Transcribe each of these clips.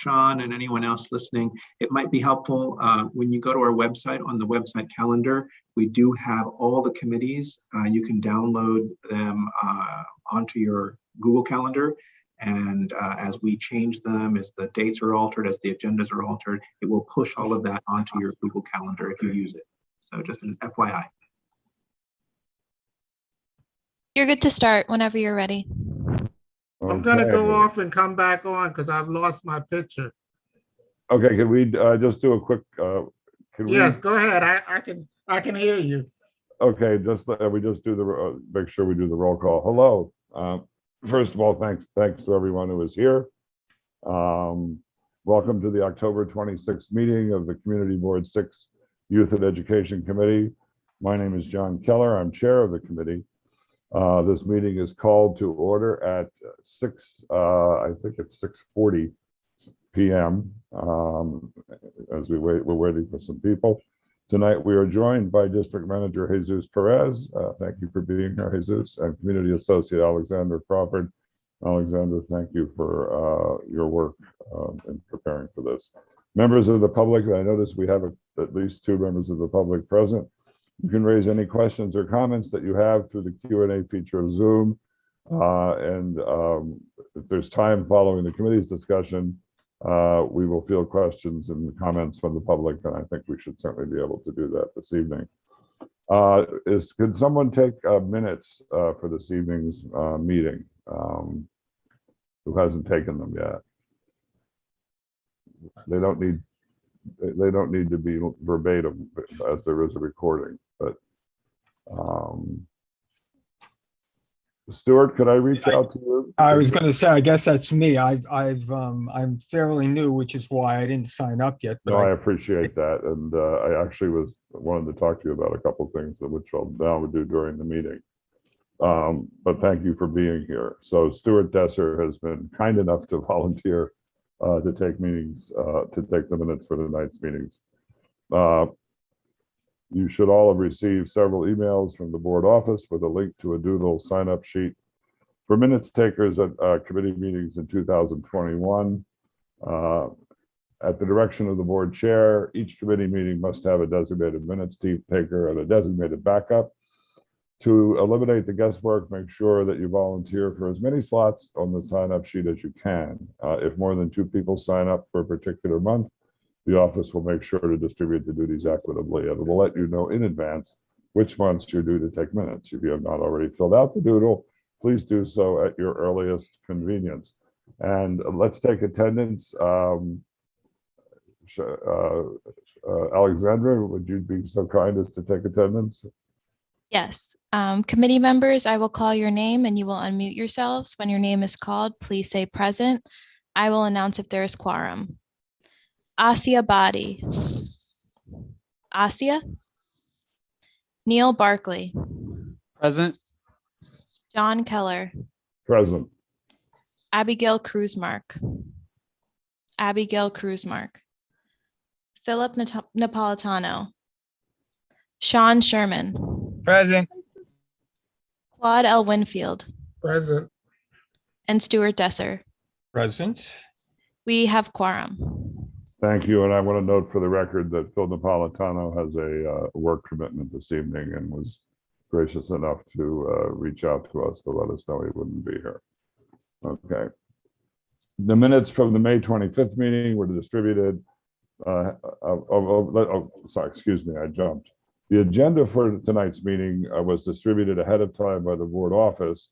Sean and anyone else listening, it might be helpful when you go to our website, on the website calendar, we do have all the committees. You can download them onto your Google Calendar. And as we change them, as the dates are altered, as the agendas are altered, it will push all of that onto your Google Calendar if you use it. So just an FYI. You're good to start whenever you're ready. I'm going to go off and come back on because I've lost my picture. Okay, can we just do a quick? Yes, go ahead. I can hear you. Okay, we just do the make sure we do the roll call. Hello. First of all, thanks to everyone who is here. Welcome to the October 26th meeting of the Community Board 6 Youth and Education Committee. My name is John Keller. I'm chair of the committee. This meeting is called to order at I think it's 6:40 p.m. As we're waiting for some people. Tonight we are joined by District Manager Jesus Perez. Thank you for being here, Jesus, and Community Associate Alexander Crawford. Alexander, thank you for your work in preparing for this. Members of the public, I notice we have at least 2 members of the public present. You can raise any questions or comments that you have through the Q&A feature of Zoom. If there's time following the committee's discussion, we will field questions and comments from the public, and I think we should certainly be able to do that this evening. Could someone take minutes for this evening's meeting? Who hasn't taken them yet? They don't need to be verbatim, as there is a recording. But Stuart, could I reach out to you? I was going to say, I guess that's me. I'm fairly new, which is why I didn't sign up yet. But no, I appreciate wanted to talk to you about a couple of things which I'll now do during the meeting. But thank you for being here. So Stuart Desser has been kind enough to volunteer to take the minutes for tonight's meetings. You should all have received several emails from the board office with a link to a Doodle sign-up sheet for minutes takers at committee meetings in 2021. At the direction of the board chair, each committee meeting must have a designated minutes taker and a designated backup. To eliminate the guesswork, make sure that you volunteer for as many slots on the sign-up sheet as you can. If more than 2 people sign up for a particular month, the office will make sure to distribute the duties equitably, and will let you know in advance which months you're due to take minutes. If you have not already filled out the doodle, please do so at your earliest convenience. And let's take attendance. Alexandra, would you be so kind as to take attendance? Yes. Committee members, I will call your name and you will unmute yourselves. When your name is called, please say present. I will announce if there is quorum. Asia Badi. Asia. Neil Barkley. Present. John Keller. Present. Abigail Cruzmark. Abigail Cruzmark. Philip Napolitano. Sean Sherman. present. Claude L. Winfield. Present. And Stuart Desser. Present. We have quorum. Thank you, and I want to note for the record that Phil Napolitano has a work commitment this evening and was gracious enough to reach out to us to let us know he wouldn't be here. Okay. The minutes from the May 25th meeting were distributed. Sorry, excuse me, I jumped. The agenda for tonight's meeting was distributed ahead of time by the board office.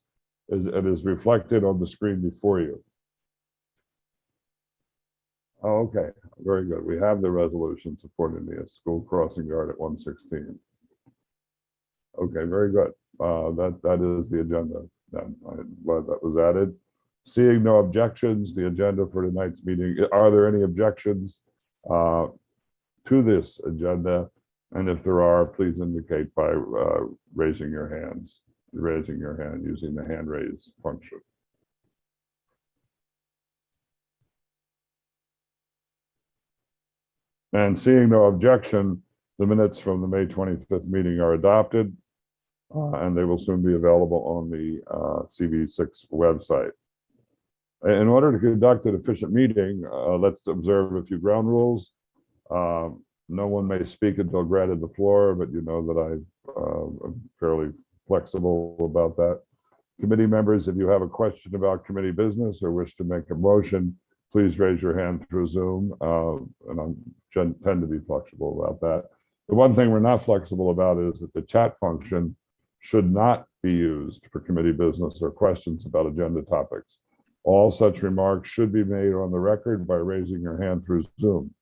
It is reflected on the screen before you. Oh, okay, very good. We have the resolution supporting the school crossing guard at 116. Okay, very good. That is the agenda. Then I'm glad that was added. Seeing no objections, the agenda for tonight's meeting. Are there any objections to this agenda? And if there are, please indicate by raising your hands. Raising your hand using the hand raise function. And seeing no objection, the minutes from the May 25th meeting are adopted, and they will soon be available on the CV6 website. In order to conduct an efficient meeting, let's observe a few ground rules. No one may speak until granted the floor, but you know that I'm fairly flexible about that. Committee members, if you have a question about committee business or wish to make a motion, please raise your hand through Zoom, and I tend to be flexible about that. The one thing we're not flexible about is that the chat function should not be used for committee business or questions about agenda topics. All such remarks should be made on the record by raising your hand through Zoom.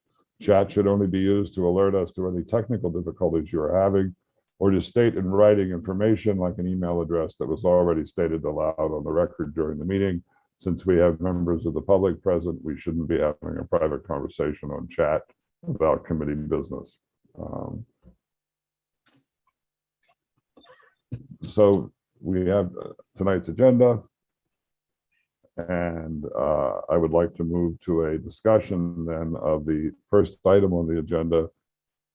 Chat should only be used to alert us to any technical difficulties you are having, or to state in writing information like an email address that was already stated aloud on the record during the meeting. Since we have members of the public present, we shouldn't be having a private conversation on chat about committee business. So we have tonight's agenda, and I would like to move to a discussion then of the first item on the agenda,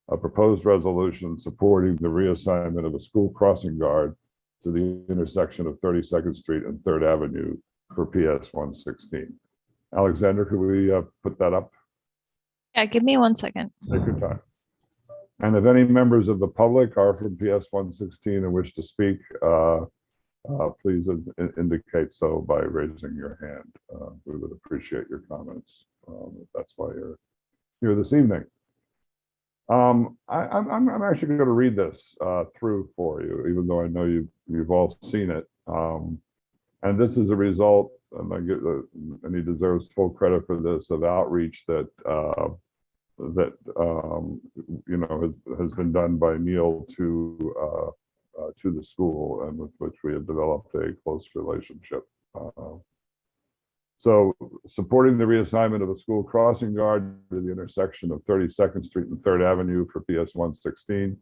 a proposed resolution supporting the reassignment of a school crossing guard to the intersection of 32nd Street and 3rd Avenue for PS 116. Alexander, could we put that up? Yeah, give me 1 second. Take your time. And if any members of the public are from PS 116 and wish to speak, please indicate so by raising your hand. We would appreciate your comments. That's why you're here this evening. I'm actually going to read this through for you, even though I know you've all seen it. And this is a result, and he deserves full credit for this, of outreach that you know has been done by Neil to the school, and with which we have developed a close relationship. So, supporting the reassignment of a school crossing guard to the intersection of 32nd Street and 3rd Avenue for PS 116.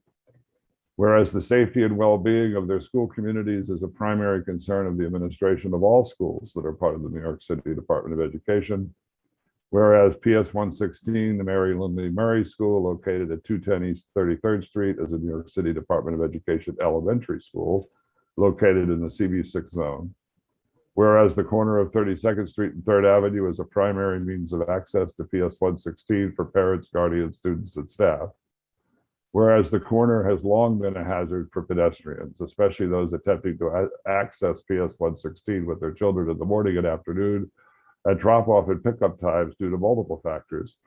Whereas the safety and well-being of their school communities is a primary concern of the administration of all schools that are part of the New York City Department of Education. Whereas PS 116, the Mary Lindley Murray School, located at 210 East 33rd Street, is a New York City Department of Education elementary school located in the CB6 zone. Whereas the corner of 32nd Street and 3rd Avenue is a primary means of access to PS 116 for parents, guardians, students, and staff. Whereas the corner has long been a hazard for pedestrians, especially those attempting to access PS 116 with their children in the morning and afternoon at drop-off and pickup times due to multiple factors,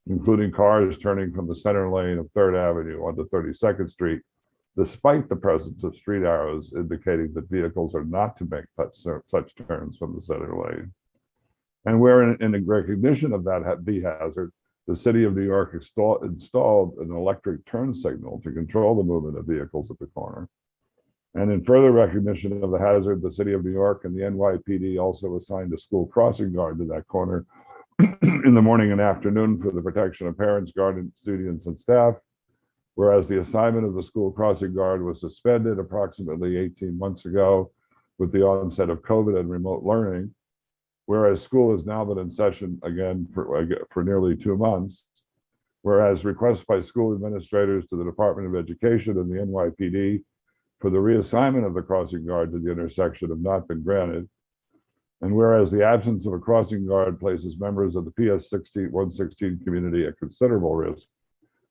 including cars turning from the center lane of 3rd Avenue onto 32nd Street, despite the presence of street arrows indicating that vehicles are not to make such turns from the center lane. And where in recognition of that hazard, the City of New York installed an electric turn signal to control the movement of vehicles at the corner. And in further recognition of the hazard, the City of New York and the NYPD also assigned a school crossing guard to that corner in the morning and afternoon for the protection of parents, guardians, students, and staff. Whereas the assignment of the school crossing guard was suspended approximately 18 months ago with the onset of COVID and remote learning. Whereas school has now been in session again for nearly 2 months. Whereas requests by school administrators to the Department of Education and the NYPD for the reassignment of the crossing guard to the intersection have not been granted. And whereas the absence of a crossing guard places members of the PS 116 community at considerable risk,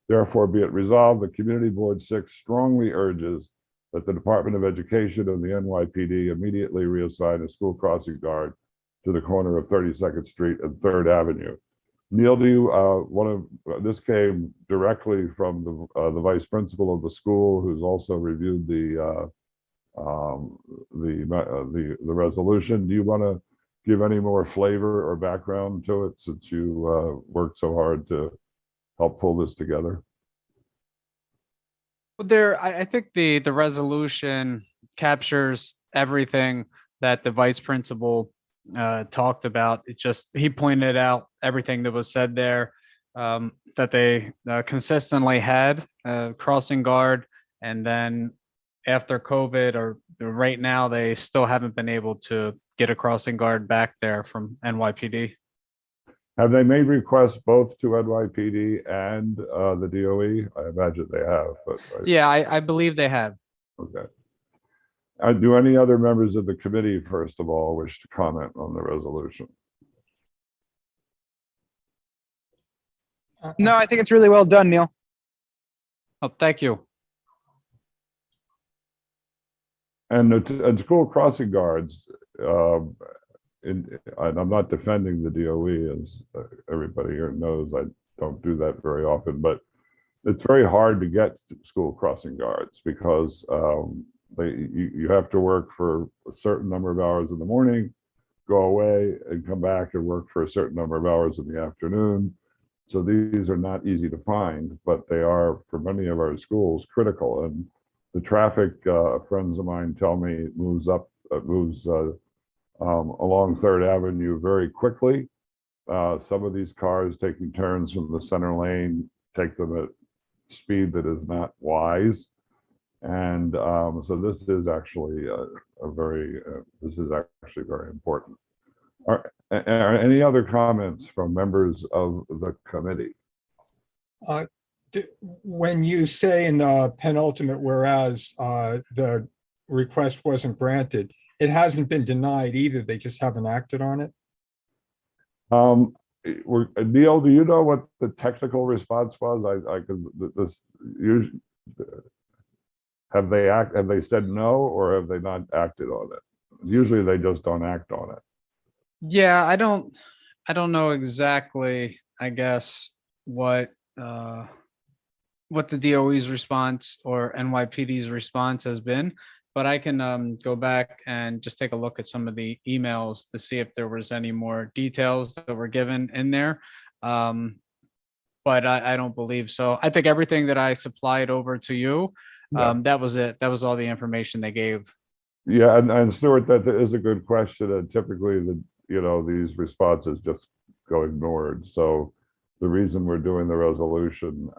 therefore be it resolved, the Community Board 6 strongly urges that the Department of Education and the NYPD immediately reassign a school crossing guard to the corner of 32nd Street and 3rd Avenue. Neil, do you this came directly from the vice principal of the school, who's also reviewed the resolution. Do you want to give any more flavor or background to it, since you worked so hard to help pull this together? Well, I think the resolution captures everything that the vice principal talked about. He pointed out everything that was said there, that they consistently had a crossing guard, and then after COVID, or right now, they still haven't been able to get a crossing guard back there from NYPD. Have they made requests both to NYPD and the DOE? I imagine they have. But Yeah, I believe they have. Okay. Do any other members of the committee, first of all, wish to comment on the resolution? No, I think it's really well done, Neil. Oh, thank you. And school crossing guards, and I'm not defending the DOE, as everybody here knows. I don't do that very often, but it's very hard to get school crossing guards because you have to work for a certain number of hours in the morning, go away and come back and work for a certain number of hours in the afternoon. So these are not easy to find, but they are, for many of our schools, critical. And the traffic, friends of mine tell me, moves along 3rd Avenue very quickly. Some of these cars taking turns from the center lane take them at speed that is not wise. And so this is actually this is actually very important. Are any other comments from members of the committee? When you say in the penultimate whereas the request wasn't granted, it hasn't been denied either. They just haven't acted on it. Neil, do you know what the technical response was? Have they said no, or have they not acted on it? Usually they just don't act on it. Yeah, I don't know exactly, I guess, what the DOE's response or NYPD's response has been, but I can go back and just take a look at some of the emails to see if there was any more details that were given in there. But I don't believe so. I think everything that I supplied over to you, that was it. That was all the information they gave. Yeah, and Stuart, that is a good question. And typically these responses just go ignored. So the reason we're doing the resolution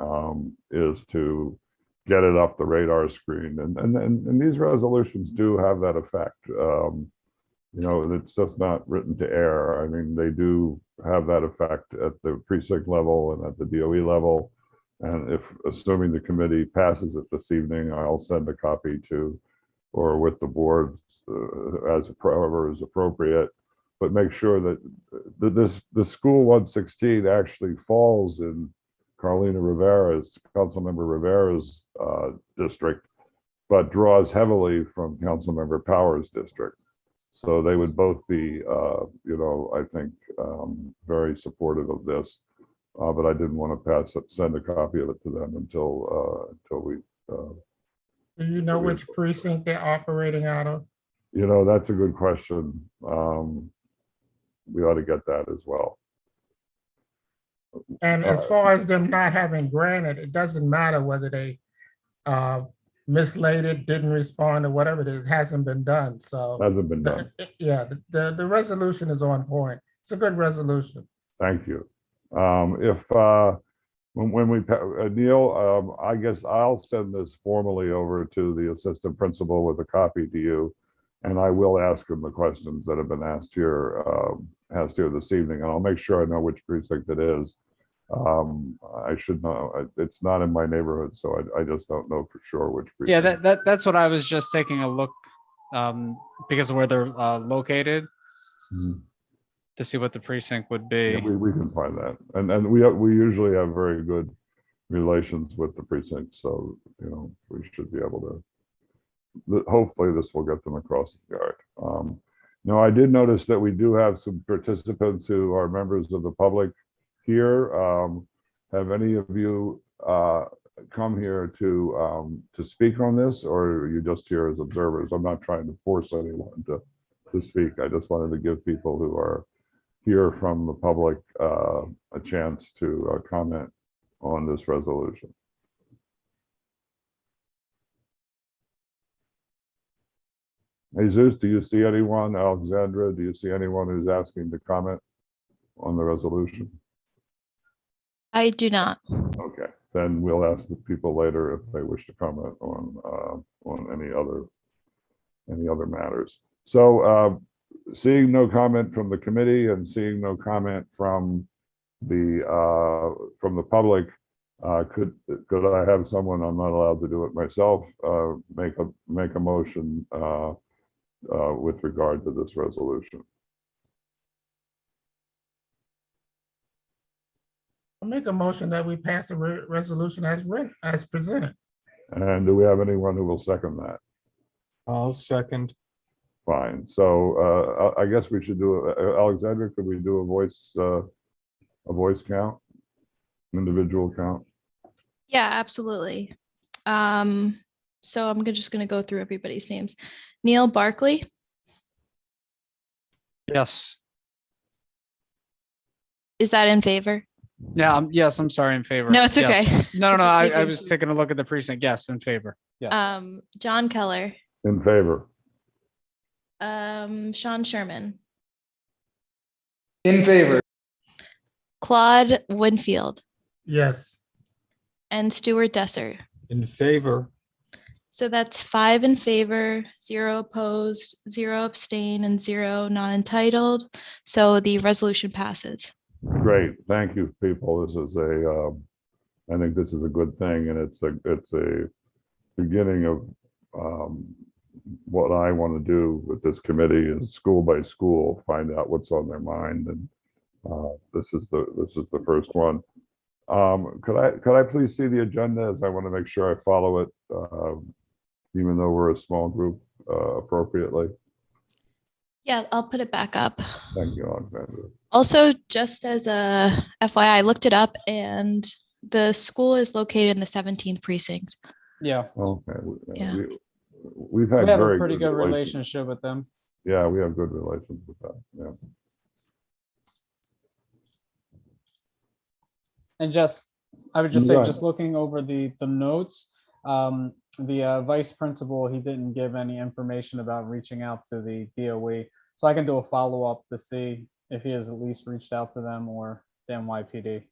is to get it up the radar screen. And these resolutions do have that effect. It's just not written to air. I mean, they do have that effect at the precinct level and at the DOE level. And assuming the committee passes it this evening, I'll send a copy to, or with the board however is appropriate. But make sure that the School 116 actually falls in Councilmember Rivera's district, but draws heavily from Councilmember Power's district. So they would both be, I think, very supportive of this. But I didn't want to send a copy of it to them until we. Do you know which precinct they're operating out of? That's a good question. We ought to get that as well. And as far as them not having granted, it doesn't matter whether they mislaid it, didn't respond, or whatever. It hasn't been done. So hasn't been done. Yeah, the resolution is on point. It's a good resolution. Thank you. When we Neil, I guess I'll send this formally over to the assistant principal with a copy to you, and I will ask him the questions that have been asked here this evening, and I'll make sure I know which precinct it is. I should know. It's not in my neighborhood, so I just don't know for sure which precinct. Yeah, that's what I was just taking a look because of where they're located. Mm-hmm. To see what the precinct would be. Yeah, we can find that, and we usually have very good relations with the precinct, so we should be able to. Hopefully, this will get them across the yard. Now, I did notice that we do have some participants who are members of the public here. Have any of you come here to speak on this, or are you just here as observers? I'm not trying to force anyone to speak. I just wanted to give people who are here from the public a chance to comment on this resolution. Jesus, do you see anyone? Alexandra, do you see anyone who's asking to comment on the resolution? I do not. Okay, then we'll ask the people later if they wish to comment on any other matters. So seeing no comment from the committee and seeing no comment from the public, could I have someone, I'm not allowed to do it myself, make a motion with regard to this resolution? I'll make a motion that we pass the resolution as written, as presented. And do we have anyone who will second that? I'll second. Fine. So I guess we should do, Alexandra, could we do a voice count? Individual count? Yeah, absolutely. So I'm just gonna go through everybody's names. Neil Barkley, Yes. is that in favor? Yeah, yes, I'm sorry, in favor. No, it's Yes. okay. No, Just I making was sure. taking a look at the precinct. Yes, in favor. Yes. John Keller, In favor? Sean Sherman, In favor. Claude Winfield, Yes. and Stuart Desser. In favor. So that's 5 in favor, 0 opposed, 0 abstain, and 0 non-entitled. So the resolution passes. Great. Thank you, people. This is I think this is a good thing, and it's a beginning of what I want to do with this committee is school by school, find out what's on their mind, and this is the first one. Could I please see the agenda, as I want to make sure I follow it, even though we're a small group, appropriately. Yeah, I'll put it back up. Thank you, Alexandra. Also, just as a FYI, I looked it up and the school is located in the 17th precinct. Yeah. Okay. Yeah. We've had We have very a pretty good relations. relationship with them. Yeah, we have good relations with that. Yeah. And I would just say, Right. just looking over the notes, the vice principal, he didn't give any information about reaching out to the DOE. So I can do a follow-up to see if he has at least reached out to them or the NYPD.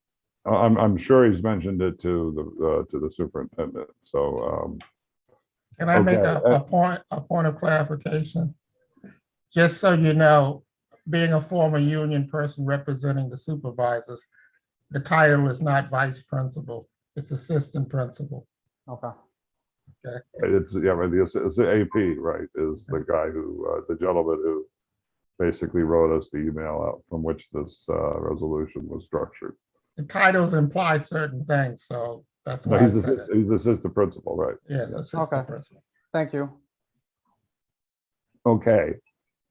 I'm sure he's mentioned it to the superintendent. So Can I make Okay. a point of clarification? Just so you know, being a former union person representing the supervisors, the title is not vice principal, it's assistant principal. Okay. it's it's the AP, right? Is the guy who the gentleman who basically wrote us the email out from which this resolution was structured. The titles imply certain things, so that's No, why I he's said it. he's assistant principal, right? Yes, Yeah. assistant Okay. principal. Thank you. Okay.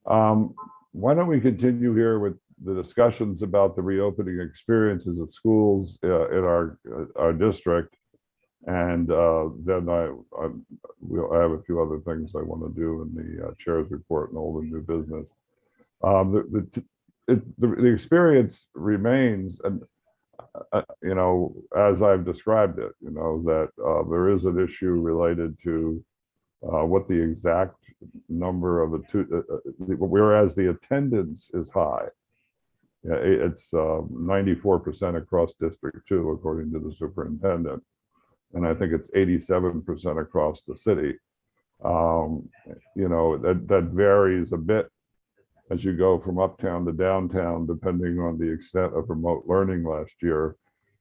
Why don't we continue here with the discussions about the reopening experiences of schools in our district, and then I have a few other things I want to do in the chair's report and old and new business. The experience remains, and you know, as I've described it, you know, that there is an issue related to what the exact number of whereas the attendance is high. Yeah, it's 94% across District 2, according to the superintendent, and I think it's 87% across the city. You know, that varies a bit as you go from uptown to downtown, depending on the extent of remote learning last year.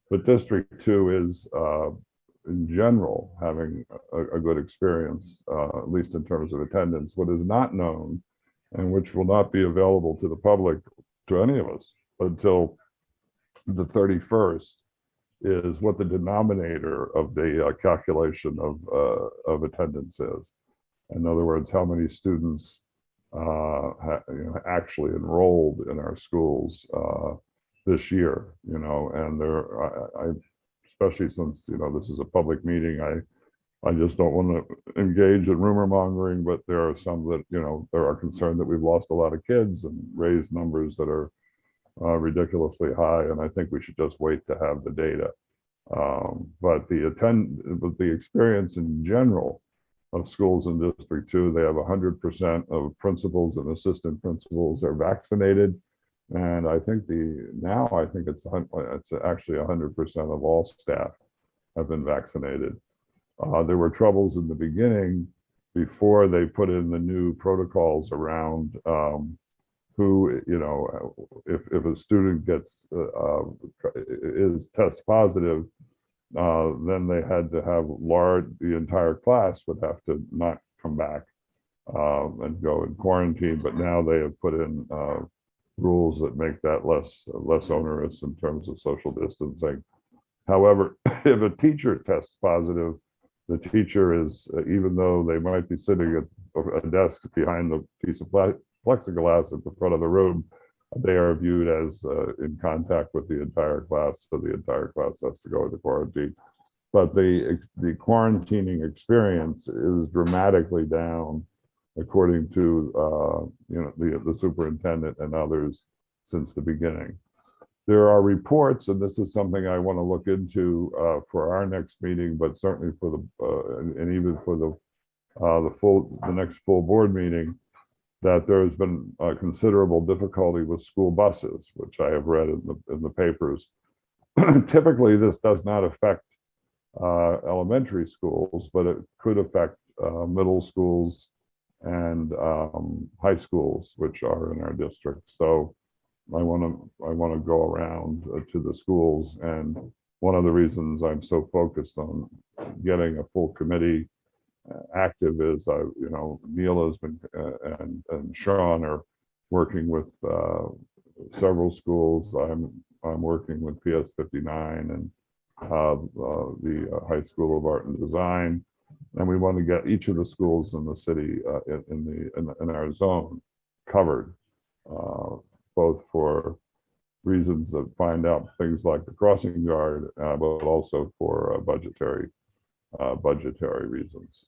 But District 2 is, in general, having a good experience, at least in terms of attendance. What is not known, and which will not be available to the public, to any of us, until the 31st, is what the denominator of the calculation of attendance is. In other words, how many students actually enrolled in our schools this year, you know, and I especially since, you know, this is a public meeting, I just don't want to engage in rumor mongering, but there are some that, you know, there are concerned that we've lost a lot of kids and raised numbers that are ridiculously high, and I think we should just wait to have the data. But the experience in general of schools in District 2, they have 100% of principals and assistant principals are vaccinated. And I think it's actually 100% of all staff have been vaccinated. There were troubles in the beginning before they put in the new protocols around who, you know, if a student tests positive, then they had to have the entire class would have to not come back and go in quarantine. But now they have put in rules that make that less onerous in terms of social distancing. However, if a teacher tests positive, the teacher is, even though they might be sitting at a desk behind the piece of plexiglass at the front of the room, they are viewed as in contact with the entire class, so the entire class has to go into quarantine. But the quarantining experience is dramatically down, according to the superintendent and others since the beginning. There are reports, and this is something I want to look into for our next meeting, but certainly for the and even for the next full board meeting, that there has been considerable difficulty with school buses, which I have read in the papers. Typically, this does not affect elementary schools, but it could affect middle schools and high schools, which are in our district. So I want to go around to the schools, and one of the reasons I'm so focused on getting a full committee active is Neil has been and Sean are working with several schools. I'm working with PS 59 and the High School of Art and Design, and we want to get each of the schools in the city in our zone covered, both for reasons that find out things like the crossing guard, but also for budgetary reasons.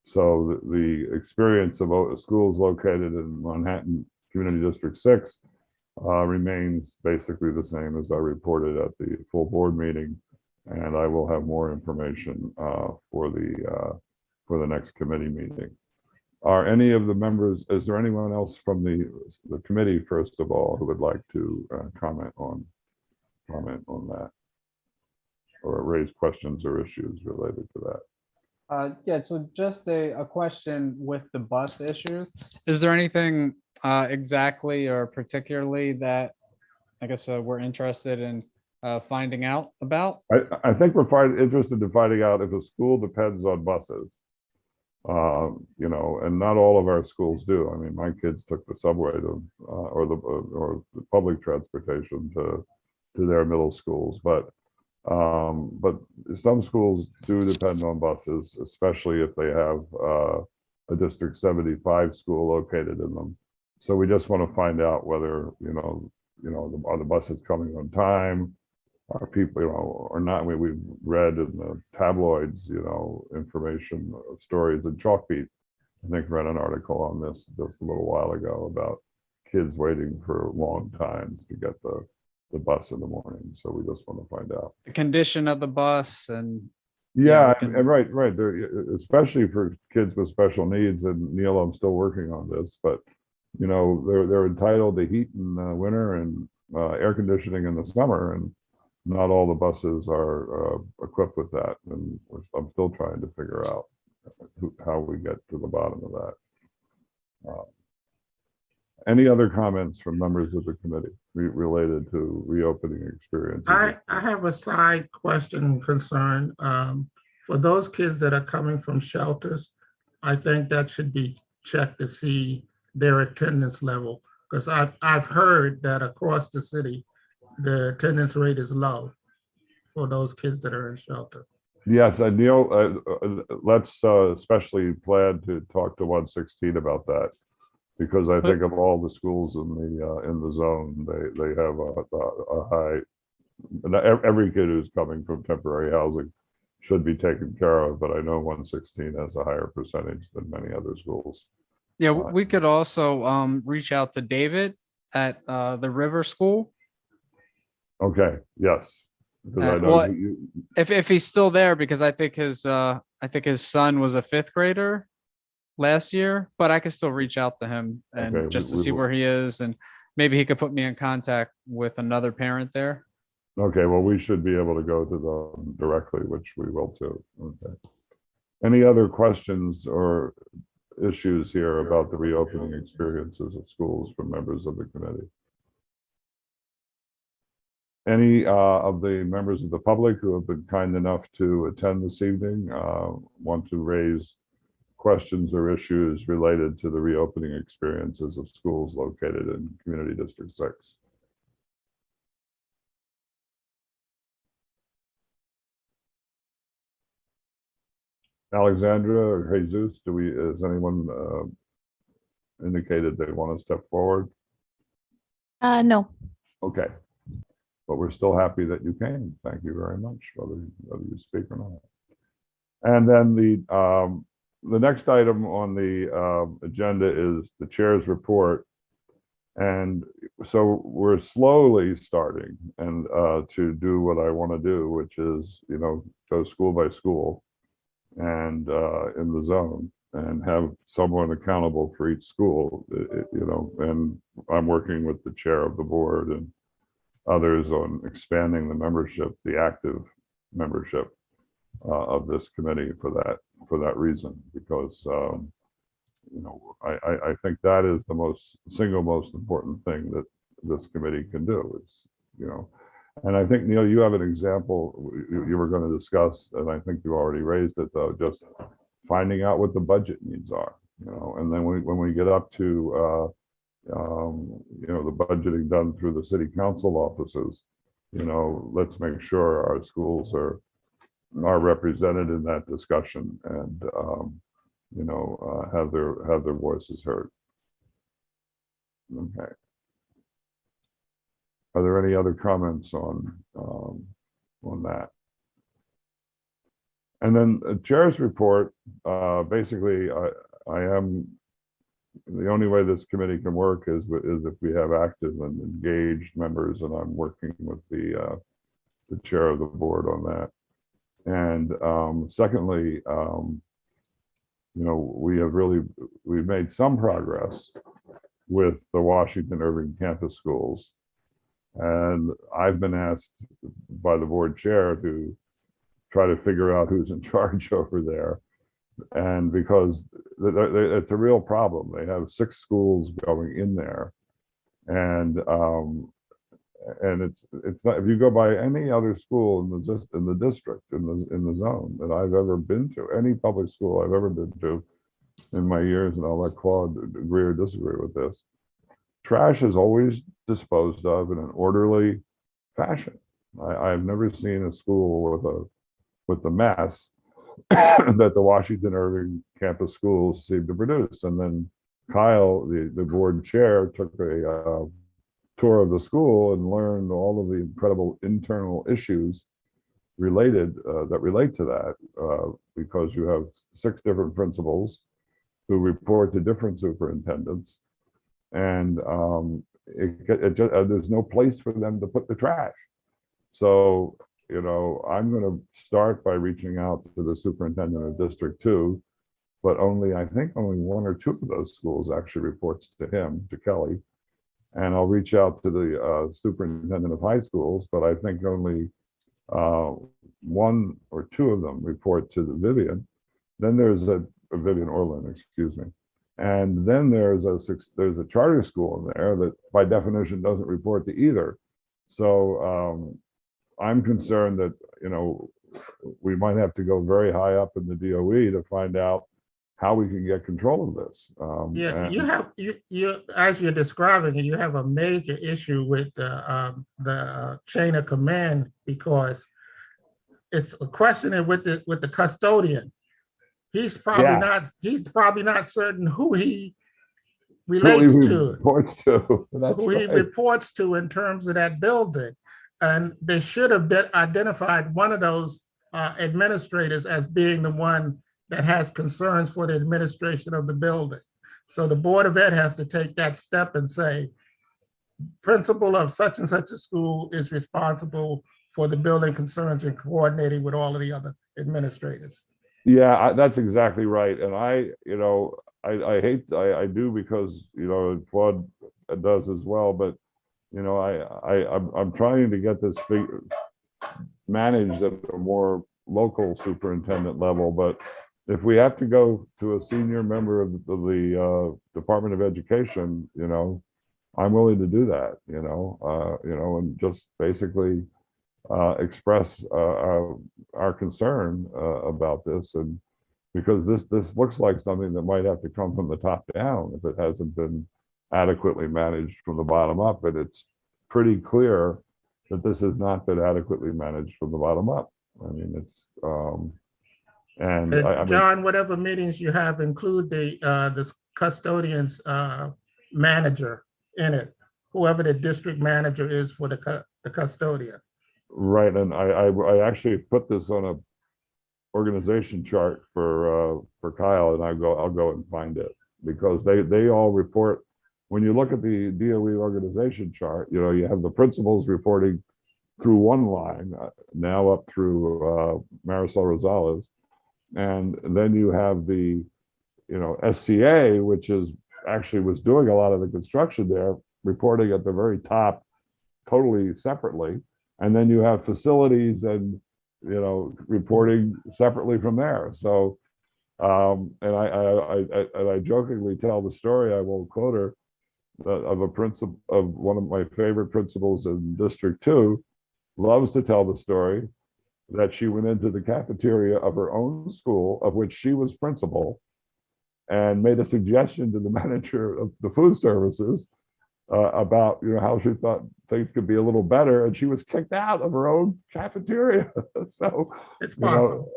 So the experience of schools located in Manhattan Community District 6 remains basically the same as I reported at the full board meeting, and I will have more information for the next committee meeting. Are any of the members, is there anyone else from the committee, first of all, who would like to comment on that, or raise questions or issues related to that? Yeah, so just a question with the bus issues. Is there anything exactly or particularly that I guess we're interested in finding out about? I think we're interested in finding out if a school depends on buses. And not all of our schools do. I mean, my kids took the subway to or the public transportation to their middle schools, but some schools do depend on buses, especially if they have a District 75 school located in them. So we just want to find out whether are the buses coming on time? Are people, or not? We've read in the tabloids, information, stories, and Chalkbeat, I think, read an article on this just a little while ago about kids waiting for long times to get the bus in the morning. So we just want to find out The condition of the bus and yeah, can- and right. There, especially for kids with special needs. And Neil, I'm still working on this, but they're entitled to heat in the winter and air conditioning in the summer, and not all the buses are equipped with that. And I'm still trying to figure out how we get to the bottom of that. Any other comments from members of the committee related to reopening experiences? I have a side question and concern. For those kids that are coming from shelters, I think that should be checked to see their attendance level, because I've heard that across the city, the attendance rate is low for those kids that are in shelter. Yes, Neil, let's especially plan to talk to 116 about that, because I think of all the schools in the zone, they have a high. Every kid who's coming from temporary housing should be taken care of, but I know 116 has a higher percentage than many other schools. Yeah, we could also reach out to David at the River School. Okay, yes. Because I know Well, if he's still there, because I think his son was a 5th grader last year, but I could still reach out to him and Okay, just to we see will. where he is, and maybe he could put me in contact with another parent there. Okay, well, we should be able to go to them directly, which we will too. Okay. Any other questions or issues here about the reopening experiences of schools from members of the committee? Any of the members of the public who have been kind enough to attend this evening want to raise questions or issues related to the reopening experiences of schools located in Community District 6? Alexandra or Jesus, has anyone indicated they want to step forward? No. Okay. But we're still happy that you came. Thank you very much, whether you speak or not. And then the next item on the agenda is the chair's report. And so we're slowly starting and to do what I want to do, which is, go school by school and in the zone and have someone accountable for each school, and I'm working with the chair of the board and others on expanding the membership, the active membership of this committee for that reason, because I think that is the single most important thing that this committee can do. And I think, Neil, you have an example you were going to discuss, and I think you already raised it, though, just finding out what the budget needs are, and then when we get up to the budgeting done through the city council offices, let's make sure our schools are represented in that discussion and have their voices heard. Okay. Are there any other comments on that? And then the chair's report, basically, I am, the only way this committee can work is if we have active and engaged members, and I'm working with the chair of the board on that. And secondly, we've made some progress with the Washington Irving campus schools. And I've been asked by the board chair to try to figure out who's in charge over there. And because it's a real problem, they have 6 schools going in there, and it's not, if you go by any other school in the district in the zone that I've ever been to, any public school I've ever been to in my years, and I'll let Claude agree or disagree with this, trash is always disposed of in an orderly fashion. I've never seen a school with the mess that the Washington Irving campus schools seem to produce. And then Kyle, the board chair, took a tour of the school and learned all of the incredible internal issues that relate to that, because you have 6 different principals who report to different superintendents, and there's no place for them to put the trash. So I'm going to start by reaching out to the superintendent of District 2, but I think only 1 or 2 of those schools actually reports to him, to Kelly. And I'll reach out to the superintendent of high schools, but I think only 1 or 2 of them report to the Vivian. Then there's a Vivian Orland, excuse me. And then there's a charter school in there that by definition doesn't report to either. So I'm concerned that, we might have to go very high up in the DOE to find out how we can get control of this. Yeah, you as you're describing it, you have a major issue with the chain of command, because it's a question with the custodian. He's probably not certain who he relates to, who he reports to in terms of that building. And they should have identified one of those administrators as being the one that has concerns for the administration of the building. So the Board of Ed has to take that step and say, principal of such and such a school is responsible for the building concerns and coordinating with all of the other administrators. Yeah, that's exactly right. And I do, because, Claude does as well, but I'm trying to get this managed at a more local superintendent level. But if we have to go to a senior member of the Department of Education, I'm willing to do that, and just basically express our concern about this, and because this looks like something that might have to come from the top down if it hasn't been adequately managed from the bottom up. And it's pretty clear that this has not been adequately managed from the bottom up. I mean, And And I mean, John, whatever meetings you have, include the custodian's manager in it, whoever the district manager is for the custodian. right, and I actually put this on a organization chart for Kyle, and I'll go and find it, because they all report. When you look at the DOE organization chart, you know, you have the principals reporting through one line, now up through Marisol Rosales, and then you have the, you know, SCA, which is actually was doing a lot of the construction there, reporting at the very top, totally separately, and then you have facilities and, you know, reporting separately from there. So, and I jokingly tell the story, I won't quote her, of a principal, of one of my favorite principals in District 2, loves to tell the story that she went into the cafeteria of her own school, of which she was principal, and made a suggestion to the manager of the food services about, you know, how she thought things could be a little better, and she was kicked out of her own cafeteria. So It's you know, possible.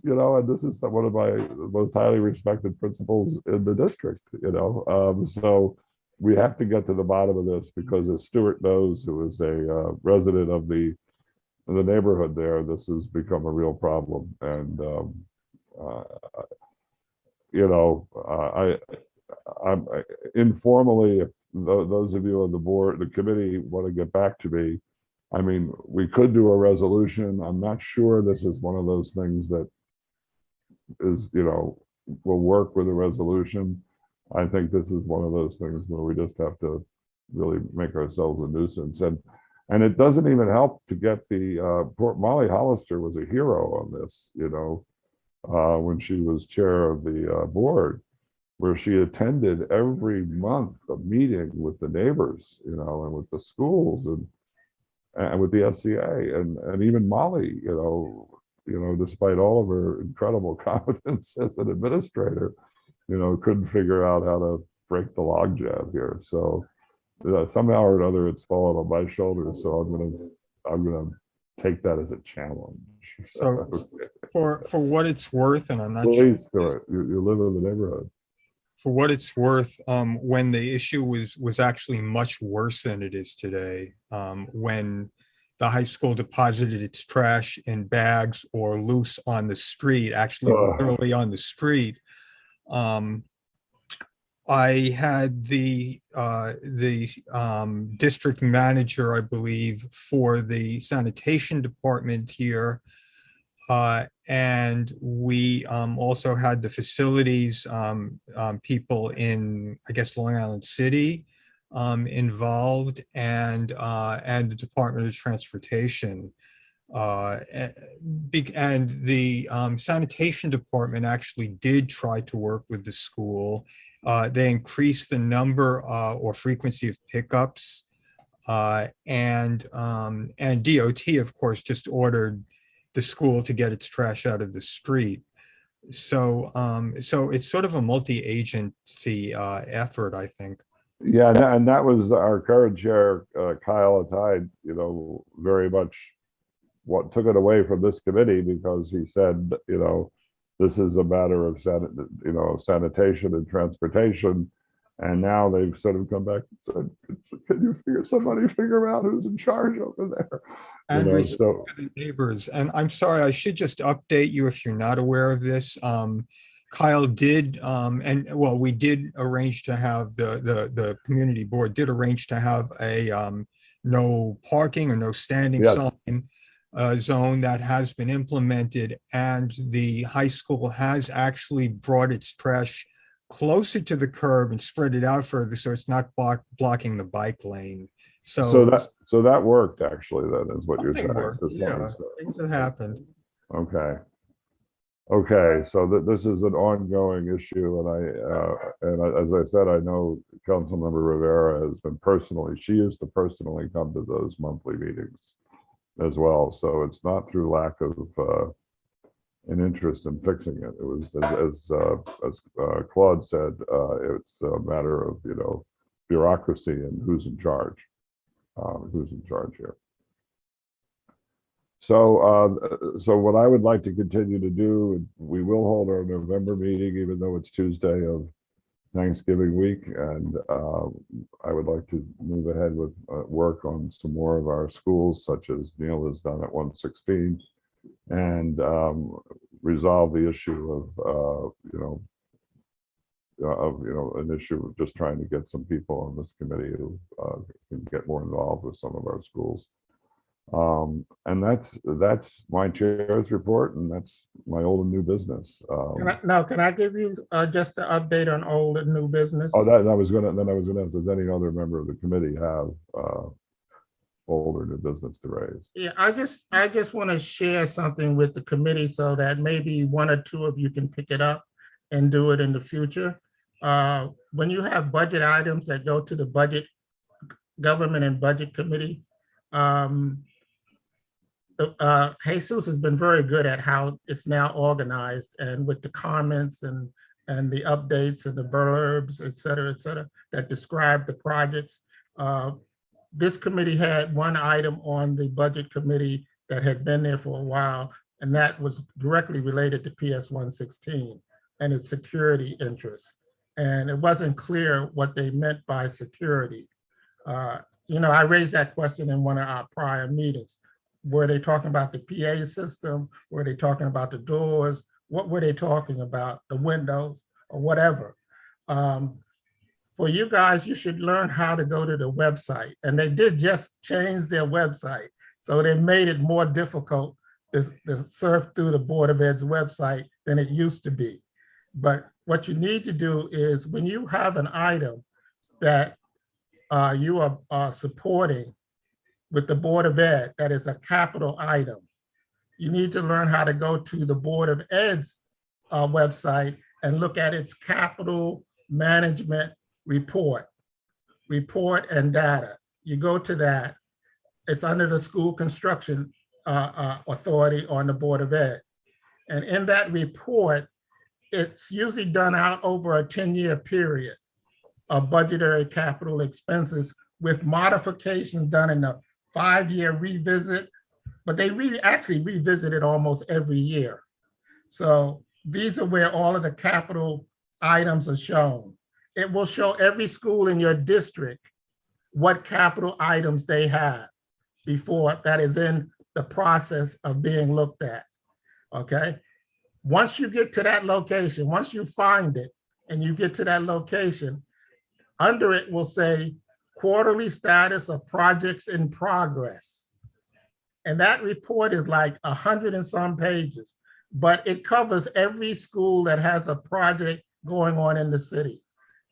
you know, and this is one of my most highly respected principals in the district. You know, so we have to get to the bottom of this, because as Stuart knows, who is a resident of the neighborhood there, this has become a real problem. And uh, you know, I'm informally, if those of you on the board, the committee, want to get back to me, I mean, we could do a resolution. I'm not sure this is one of those things that is, you know, will work with a resolution. I think this is one of those things where we just have to really make ourselves a nuisance. And it doesn't even help to get the Molly Hollister was a hero on this, you know, when she was chair of the board, where she attended every month a meeting with the neighbors, you know, and with the schools and with the SCA, and even Molly, you know, despite all of her incredible competence as an administrator, you know, couldn't figure out how to break the logjam here. So somehow or another, it's fallen on my shoulders. So I'm gonna take that as a challenge. So for what it's worth, and I'm not sure, Please do it. You live in the neighborhood. for what it's worth, when the issue was actually much worse than it is today, when the high school deposited its trash in bags or loose on the street, actually literally on the street. I had the district manager, I believe, for the sanitation department here. And we also had the facilities people in, I guess, Long Island City involved, and the Department of Transportation. And the sanitation department actually did try to work with the school. They increased the number or frequency of pickups, and DOT, of course, just ordered the school to get its trash out of the street. So so it's sort of a multi-agency effort, I think. Yeah, and that was our current chair, Kyle Atide, you know, very much what took it away from this committee, because he said, you know, this is a matter of sanitation and transportation. And now they've sort of come back and said, can you somebody figure out who's in charge over there? And You know, respect so to the neighbors. And I'm sorry, I should just update you if you're not aware of this. Kyle did, and well, we did arrange to have the community board did arrange to have a no parking or no standing Yes. sign zone that has been implemented, and the high school has actually brought its trash closer to the curb and spread it out further, so it's not blocking the bike lane. so that worked, actually, then, is what you're Something saying. worked, as long yeah, as- things have happened. Okay, so this is an ongoing issue, and as I said, I know Councilmember Rivera has been she used to personally come to those monthly meetings as well. So it's not through lack of an interest in fixing it. It was, as Claude said, it's a matter of, you know, bureaucracy and who's in charge here. So what I would like to continue to do, we will hold our November meeting, even though it's Tuesday of Thanksgiving week, and I would like to move ahead with work on some more of our schools, such as Neil has done at 116, and resolve the issue of an issue of just trying to get some people on this committee who can get more involved with some of our schools. And that's my chair's report, and that's my old and new business. Can I give you just an update on old and new business? Oh, I was gonna ask, does any other member of the committee have old or new business to raise? Yeah, I just want to share something with the committee so that maybe one or two of you can pick it up and do it in the future. When you have budget items that go to the Government and Budget Committee, Jesus has been very good at how it's now organized, and with the comments and the updates and the blurbs, et cetera, that describe the projects. This committee had one item on the Budget Committee that had been there for a while, and that was directly related to PS 116 and its security interests. And it wasn't clear what they meant by security. I raised that question in one of our prior meetings. Were they talking about the PA system? Were they talking about the doors? What were they talking about? The windows or whatever? For you guys, you should learn how to go to the website. And they did just change their website. So they made it more difficult to surf through the Board of Ed's website than it used to be. But what you need to do is when you have an item that you are supporting with the Board of Ed, that is a capital item, you need to learn how to go to the Board of Ed's website and look at its capital management report and data. You go to that, it's under the School Construction Authority on the Board of Ed. And in that report, it's usually done out over a 10-year period of budgetary capital expenses with modifications done in the 5-year revisit, but they actually revisit it almost every year. So these are where all of the capital items are shown. It will show every school in your district what capital items they have before that is in the process of being looked at, okay? Once you get to that location, once you find it and you get to that location, under it will say quarterly status of projects in progress. And that report is like 100 and some pages, but it covers every school that has a project going on in the city.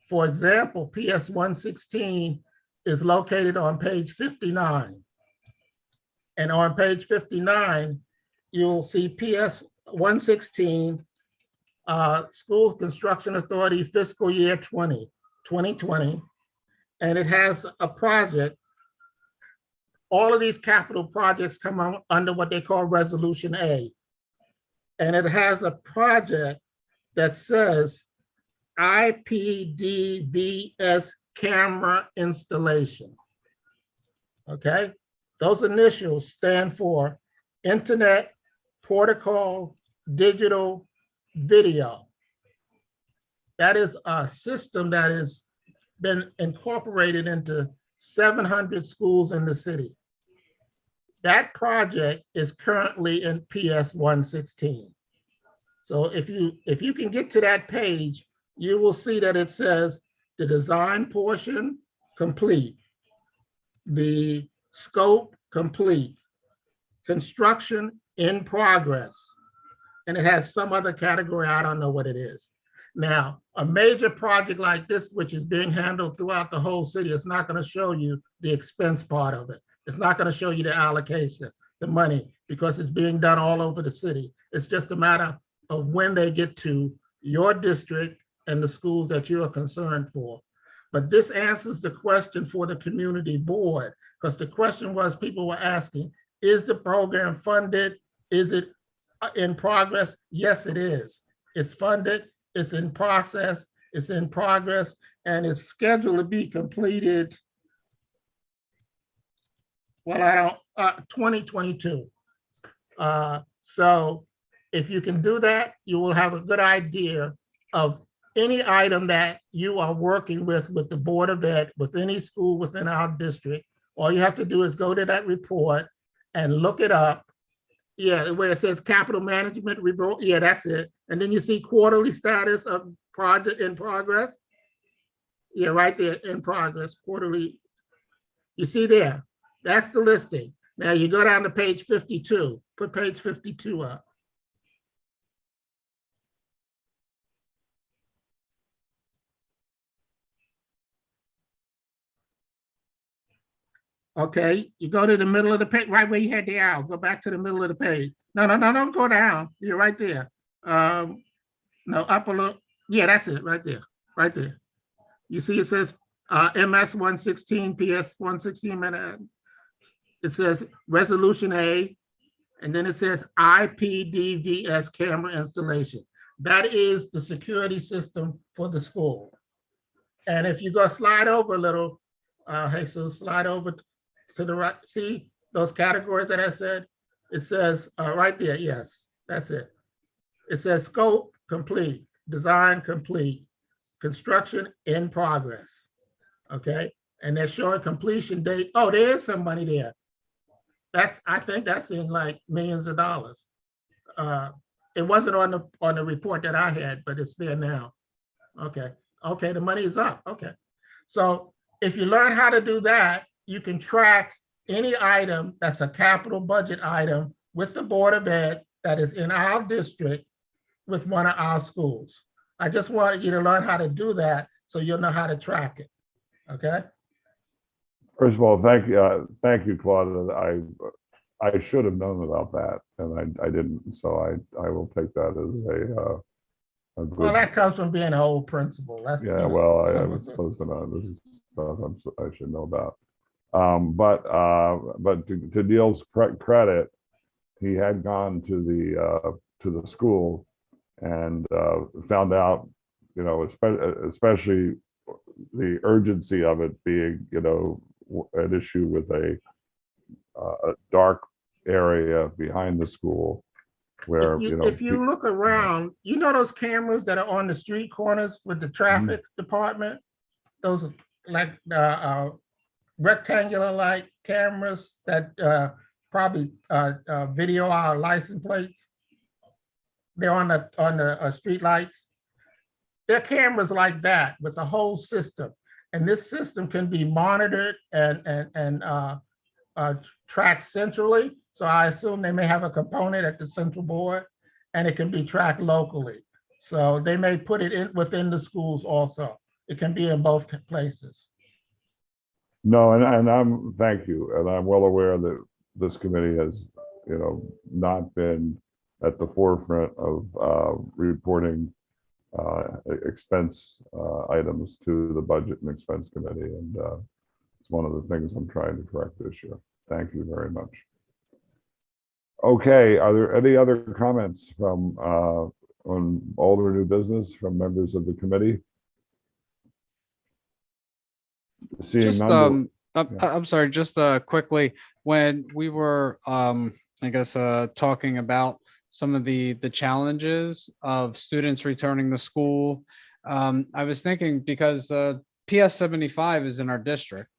For example, PS 116 is located on page 59. And on page 59, you'll see PS 116, School Construction Authority fiscal year 2020, and it has a project. All of these capital projects come out under what they call Resolution A. And it has a project that says IPDVS camera installation. Okay, those initials stand for Internet Protocol Digital Video. That is a system that has been incorporated into 700 schools in the city. That project is currently in PS 116. So if you can get to that page, you will see that it says the design portion complete, the scope complete, construction in progress, and it has some other category, I don't know what it is. Now, a major project like this, which is being handled throughout the whole city, it's not going to show you the expense part of it. It's not going to show you the allocation, the money, because it's being done all over the city. It's just a matter of when they get to your district and the schools that you are concerned for. But this answers the question for the community board, because the question was, people were asking, is the program funded? Is it in progress? Yes, it is. It's funded, it's in process, it's in progress, and it's scheduled to be completed, well, 2022, So if you can do that, you will have a good idea of any item that you are working with the Board of Ed, with any school within our district. All you have to do is go to that report and look it up. Yeah, where it says capital management report. Yeah, that's it. And then you see quarterly status of project in progress. Yeah, right there, in progress, quarterly. You see there, that's the listing. Now you go down to page 52, put page 52 up. Okay, you go to the middle of the page, right where you had the arrow, go back to the middle of the page. No, don't go down. You're right there. No, up a little. Yeah, that's it, right there, right there. You see it says MS 116, PS 116, it says resolution A, and then it says IPDVS camera installation. That is the security system for the school. And if you go slide over a little, Jesus, slide over to the right, see those categories that I said? It says right there, yes, that's it. It says scope complete, design complete, construction in progress, okay? And they're showing completion date. Oh, there is some money there. I think that's in like millions of dollars. It wasn't on the report that I had, but it's there now. Okay, the money is up, okay. So if you learn how to do that, you can track any item that's a capital budget item with the Board of Ed that is in our district with one of our schools. I just wanted you to learn how to do that so you'll know how to track it, okay? First of all, thank you, Claude. I should have known about that, and I didn't. So I will take that as a good. Well, that comes from being an old principal. That's, yeah. Well, I was supposed to know. This is stuff I should know about. But to Neil's credit, he had gone to the school and found out, you know, especially the urgency of it being, you know, an issue with a dark area behind the school where, if you look around, you know those cameras that are on the street corners with the traffic department, those like rectangular like cameras that probably video our license plates. They're on the street lights. They're cameras like that with the whole system. And this system can be monitored and tracked centrally. So I assume they may have a component at the central board, and it can be tracked locally. So they may put it in within the schools also. It can be in both places. No, and thank you. And I'm well aware that this committee has, you know, not been at the forefront of reporting expense items to the Budget and Expense Committee. And it's one of the things I'm trying to correct this year. Thank you very much. Okay, are there any other comments from on all the new business from members of the committee? Seeing Just none, I'm sorry, just quickly, when we were I guess talking about some of the challenges of students returning to school, I was thinking because PS 75 is in our district,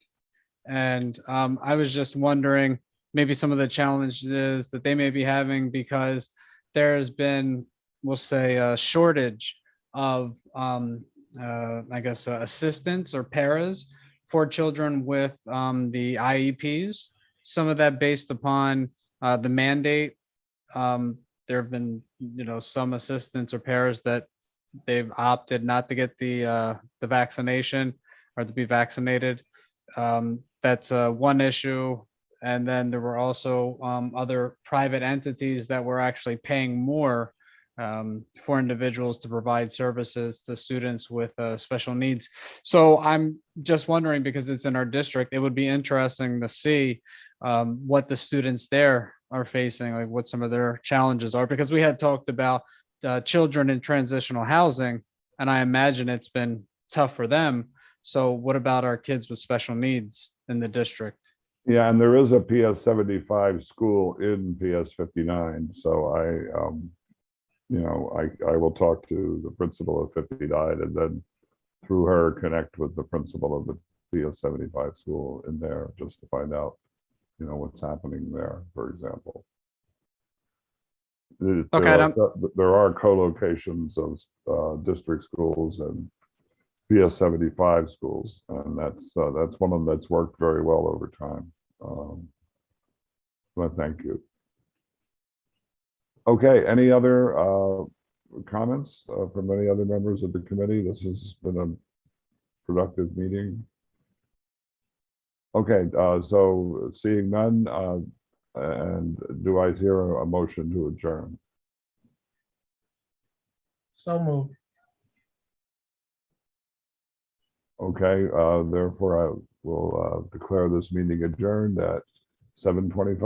and I was just wondering maybe some of the challenges that they may be having because there's been, we'll say, a shortage of I guess assistants or paras for children with the IEPs. Some of that based upon the mandate. There have been, you know, some assistants or paras that they've opted not to get the vaccination or to be vaccinated. That's one issue. And then there were also other private entities that were actually paying more for individuals to provide services to students with special needs. So I'm just wondering, because it's in our district, it would be interesting to see what the students there are facing, like what some of their challenges are, because we had talked about children in transitional housing, and I imagine it's been tough for them. So what about our kids with special needs in the district? Yeah, and there is a PS 75 school in PS 59, so I will talk to the principal of 59 and then through her connect with the principal of the PS 75 school in there just to find out, what's happening there, for example. There are co-locations of district schools and PS 75 schools, and that's one of them that's worked very well over time. But thank you. Okay, any other comments from any other members of the committee? This has been a productive meeting. Okay, so seeing none, and do I hear a motion to adjourn? So moved. Okay, therefore I will declare this meeting adjourned at 7:25.